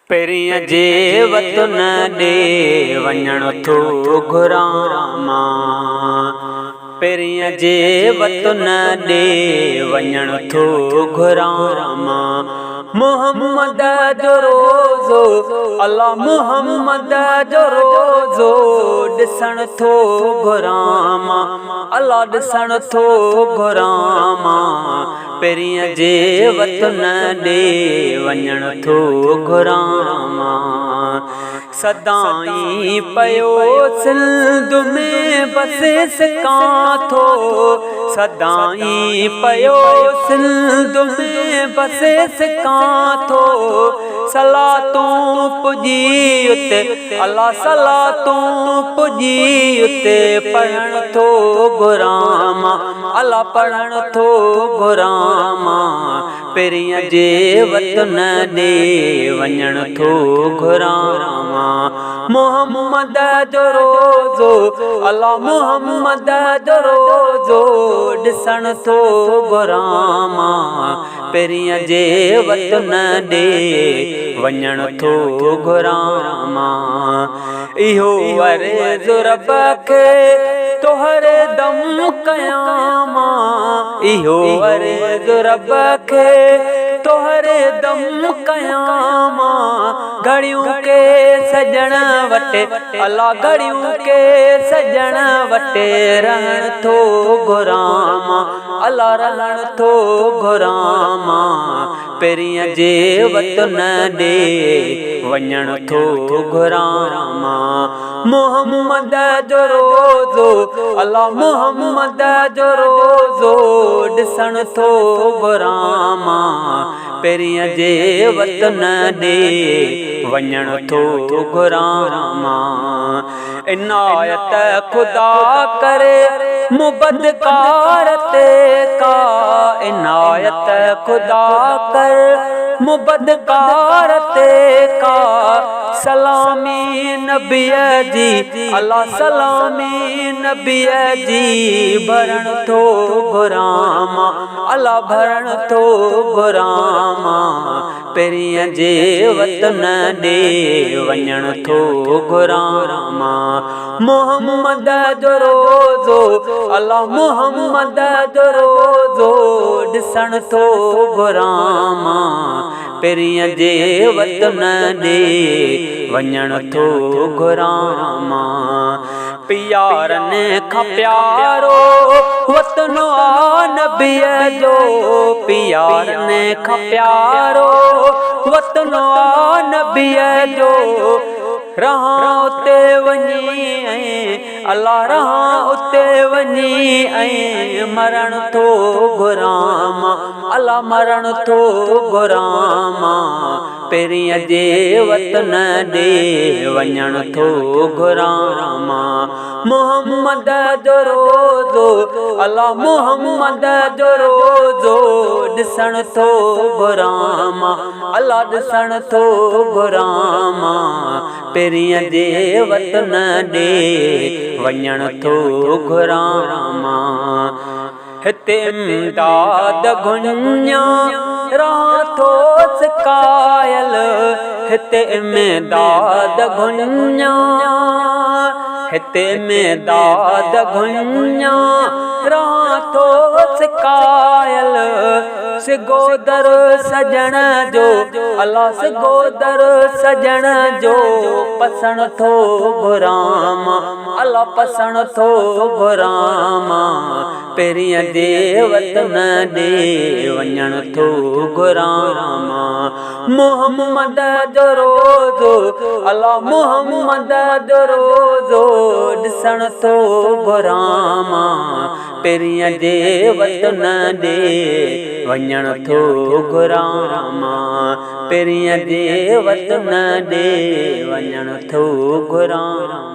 पेरियां जे वतन ॾे वञण थो घुरां पेरियां जे वतन ॾे वञण थो घुरां मोहम्मद जो रोज़ो अल्लाह मोहम्मद जो रोज़ो ॾिसण थो घुरां अल्लाह ॾिसण थो घुरां पेरियां जे वतन ॾे वञण थो घुरां सदाई पयो सिंध में बसे सकां थो सदाई पयो सिंध में बसे सकां थो सलातों पुजी उते अल्लाह सलातों पुजी उते पढ़ण थो घुरां अल्लाह पढ़ण थो घुरां पेरियां जे वतन ॾे वञण थो घुरां मोहम्मद जो रोज़ो अल्लाह मोहम्मद जो रोज़ो ॾिसण थो घुरां पेरियां जे वतन ॾे वञण थो घुरां इहो अर्ज़ रब खे तोहरे दम कयां इहो अर्ज़ रब खे तोहरे दम कयां घड़ियों के सजण वटे अल्लाह घड़ियों के सजण वटे रहण थो घुरां अल्लाह रहण थो घुरां पेरियां जे वतन ॾे वञण थो घुरां मोहम्मद जो रोज़ो अल्लाह मोहम्मद जो रोज़ो ॾिसण थो घुरां पेरियां जे वतन ॾे वञण थो घुरां इनायत खुदा करे मुबदकार ते का इनायत खुदा कर मुबदकार ते का सलामी नबीअ जी अल्लाह सलामी नबीअ जी भरण थो घुरां अल्लाह भरण थो घुरां पेरियां जे वतन ॾे वञण थो घुरां मोहम्मद जो रोज़ो अल्लाह मोहम्मद जो रोज़ो ॾिसण थो घुरां पेरियां जे वतन ॾे वञण थो घुरां प्यारनि खां प्यारो वतन आ नबीअ जो प्यारनि खां प्यारो वतन आ नबीअ जो रहां उते वञी अल्लाह रहां उते वञी मरण थो घुरां अल्लाह मरण थो घुरां पेरियां जे वतन ॾे वञण थो घुरां मोहम्मद जो रोज़ो अल्लाह मोहम्मद जो रोज़ो ॾिसण थो घुरां अल्लाह ॾिसण थो घुरां पेरियां जे वतन ॾे वञण थो घुरां हिते इमदाद घुञा रहां थो सिकायल हिते इमदाद घुञा हिते इमदाद घुञा रहां थो सिकायल सिगोदर सजण जो अल्लाह सिगोदर सजण जो पसण थो घुरां अल्लाह पसण थो घुरां पेरियां जे वतन ॾे वञण थो घुरां मोहम्मद जो रोज़ो अल्लाह मोहम्मद जो रोज़ो ॾिसण थो घुरां पेरियां जे वतन ॾे वञण थो घुरां पेरियां जे वतन ॾे वञण थो घुरां